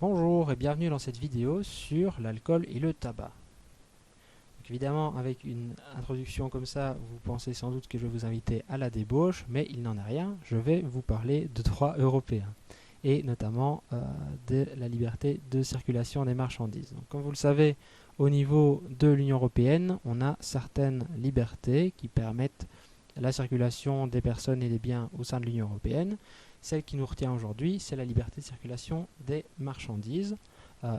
Bonjour et bienvenue dans cette vidéo sur l'alcool et le tabac. Donc évidemment, avec une introduction comme ça, vous pensez sans doute que je vais vous inviter à la débauche, mais il n'en est rien. Je vais vous parler de droit européen et notamment de la liberté de circulation des marchandises. Donc, comme vous le savez, au niveau de l'Union européenne, on a certaines libertés qui permettent la circulation des personnes et des biens au sein de l'Union européenne. Celle qui nous retient aujourd'hui, c'est la liberté de circulation des marchandises.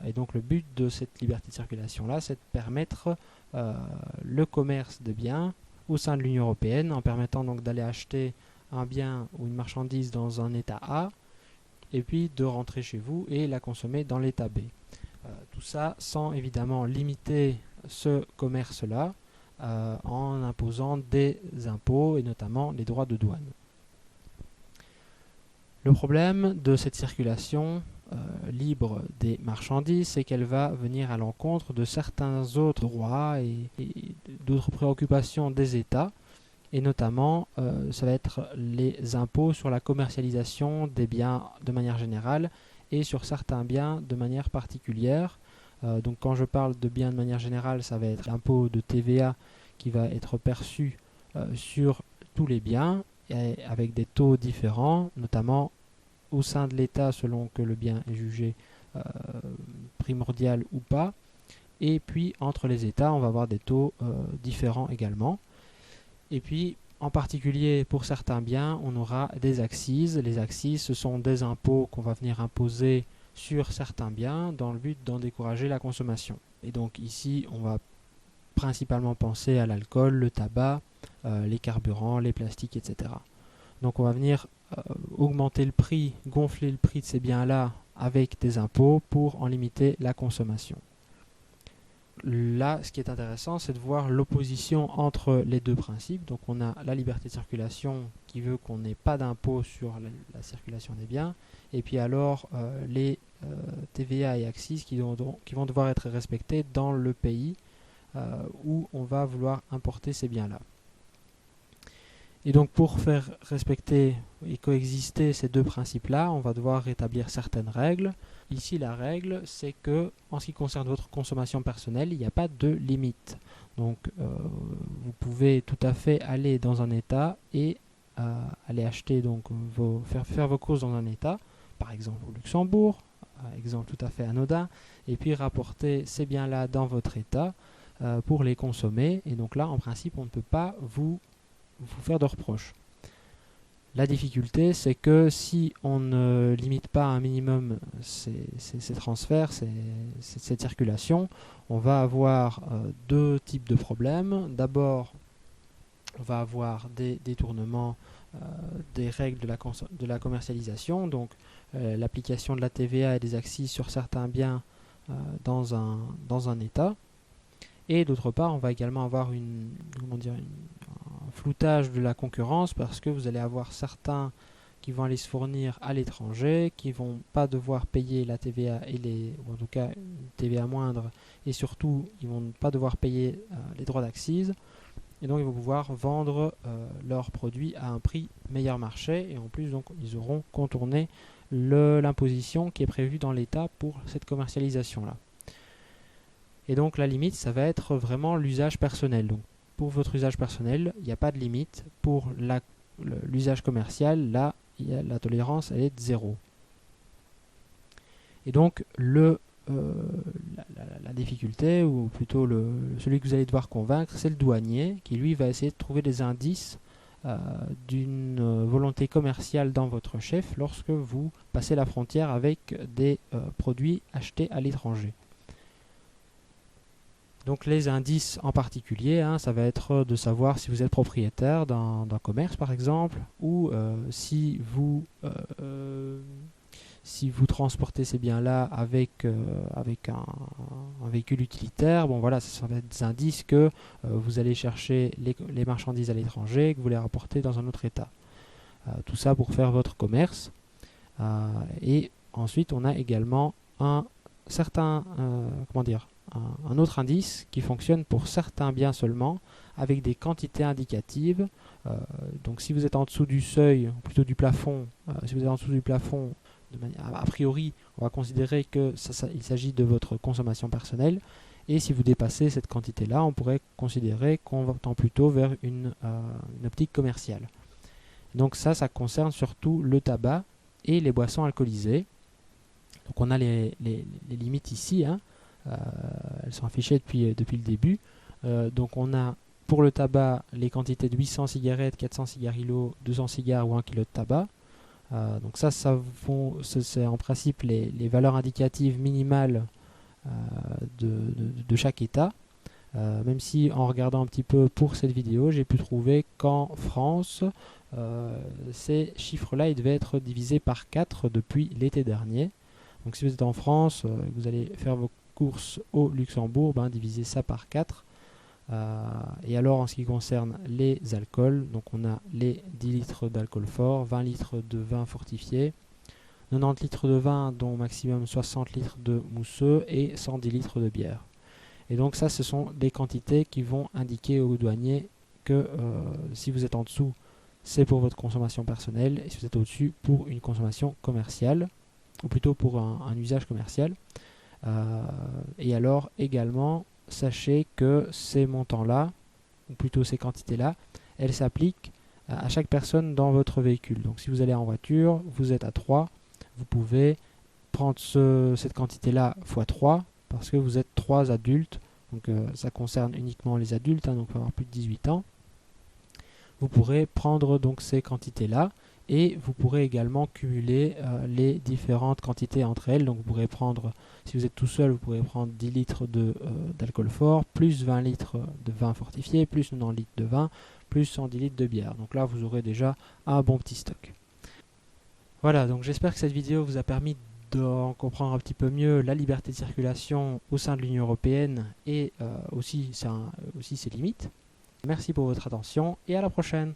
Et donc le but de cette liberté de circulation-là, c'est de permettre le commerce de biens au sein de l'Union européenne, en permettant donc d'aller acheter un bien ou une marchandise dans un état A, et puis de rentrer chez vous et la consommer dans l'état B. Tout ça sans évidemment limiter ce commerce-là en imposant des impôts et notamment les droits de douane. Le problème de cette circulation libre des marchandises, c'est qu'elle va venir à l'encontre de certains autres droits et d'autres préoccupations des États, et notamment ça va être les impôts sur la commercialisation des biens de manière générale et sur certains biens de manière particulière. Donc quand je parle de biens de manière générale, ça va être l'impôt de TVA qui va être perçu sur tous les biens, et avec des taux différents, notamment au sein de l'État selon que le bien est jugé primordial ou pas. Et puis entre les États, on va avoir des taux différents également. Et puis en particulier pour certains biens, on aura des accises. Les accises, ce sont des impôts qu'on va venir imposer sur certains biens dans le but d'en décourager la consommation. Et donc ici, on va principalement penser à l'alcool, le tabac, les carburants, les plastiques, etc. Donc on va venir augmenter le prix, gonfler le prix de ces biens-là avec des impôts pour en limiter la consommation. Là, ce qui est intéressant, c'est de voir l'opposition entre les deux principes. Donc on a la liberté de circulation qui veut qu'on n'ait pas d'impôt sur la circulation des biens, et puis alors les TVA et accises qui vont devoir être respectés dans le pays où on va vouloir importer ces biens-là. Et donc pour faire respecter et coexister ces deux principes-là, on va devoir rétablir certaines règles. Ici, la règle, c'est que en ce qui concerne votre consommation personnelle, il n'y a pas de limite. Donc vous pouvez tout à fait aller dans un état et aller acheter, donc faire vos courses dans un état, par exemple au Luxembourg, exemple tout à fait anodin, et puis rapporter ces biens-là dans votre état pour les consommer. Et donc là, en principe, on ne peut pas vous faire de reproches. La difficulté, c'est que si on ne limite pas un minimum ces transferts, cette circulation, on va avoir deux types de problèmes. D'abord, on va avoir des détournements des règles de la commercialisation, donc l'application de la TVA et des accises sur certains biens dans un État. Et d'autre part, on va également avoir un floutage de la concurrence, parce que vous allez avoir certains qui vont aller se fournir à l'étranger, qui ne vont pas devoir payer la TVA, ou en tout cas une TVA moindre, et surtout ils ne vont pas devoir payer les droits d'accise, et donc ils vont pouvoir vendre leurs produits à un prix meilleur marché, et en plus donc ils auront contourné l'imposition qui est prévue dans l'État pour cette commercialisation-là. Et donc la limite, ça va être vraiment l'usage personnel. Donc pour votre usage personnel, il n'y a pas de limite. Pour l'usage commercial, là, la tolérance, elle est de 0. Et donc la difficulté, ou plutôt celui que vous allez devoir convaincre, c'est le douanier, qui lui va essayer de trouver des indices d'une volonté commerciale dans votre chef lorsque vous passez la frontière avec des produits achetés à l'étranger. Donc les indices en particulier, ça va être de savoir si vous êtes propriétaire d'un commerce par exemple, ou si vous transportez ces biens-là avec un véhicule utilitaire. Bon voilà, ça va être des indices que vous allez chercher les marchandises à l'étranger, que vous les rapportez dans un autre état. Tout ça pour faire votre commerce. Et ensuite on a également un autre indice qui fonctionne pour certains biens seulement, avec des quantités indicatives. Donc si vous êtes en dessous du seuil, ou plutôt du plafond, si vous êtes en dessous du plafond a priori, on va considérer que il s'agit de votre consommation personnelle. Et si vous dépassez cette quantité-là, on pourrait considérer qu'on tend plutôt vers une optique commerciale. Donc ça concerne surtout le tabac et les boissons alcoolisées. Donc on a les limites ici, hein. Elles sont affichées depuis le début. Donc on a pour le tabac les quantités de 800 cigarettes, 400 cigarillos, 200 cigares ou 1 kg de tabac. Donc c'est en principe les valeurs indicatives minimales de chaque État. Même si en regardant un petit peu pour cette vidéo, j'ai pu trouver qu'en France, ces chiffres-là ils devaient être divisés par 4 depuis l'été dernier. Donc si vous êtes en France, vous allez faire vos courses au Luxembourg, divisez ça par 4. Et alors en ce qui concerne les alcools, donc on a les 10 litres d'alcool fort, 20 litres de vin fortifié, 90 litres de vin dont maximum 60 litres de mousseux et 110 litres de bière. Et donc ça, ce sont des quantités qui vont indiquer aux douaniers que si vous êtes en dessous, c'est pour votre consommation personnelle, et si vous êtes au-dessus, pour une consommation commerciale, ou plutôt pour un usage commercial. Et alors également, sachez que ces montants-là, ou plutôt ces quantités-là, elles s'appliquent à chaque personne dans votre véhicule. Donc si vous allez en voiture, vous êtes à 3, vous pouvez prendre cette quantité-là x 3, parce que vous êtes 3 adultes, donc ça concerne uniquement les adultes, donc il faut avoir plus de 18 ans. Vous pourrez prendre donc ces quantités-là, et vous pourrez également cumuler les différentes quantités entre elles. Donc vous pourrez prendre, si vous êtes tout seul, vous pourrez prendre 10 litres d'alcool fort, plus 20 litres de vin fortifié, plus 90 litres de vin, plus 110 litres de bière. Donc là, vous aurez déjà un bon petit stock. Voilà, donc j'espère que cette vidéo vous a permis d'en comprendre un petit peu mieux la liberté de circulation au sein de l'Union européenne et aussi ses limites. Merci pour votre attention et à la prochaine.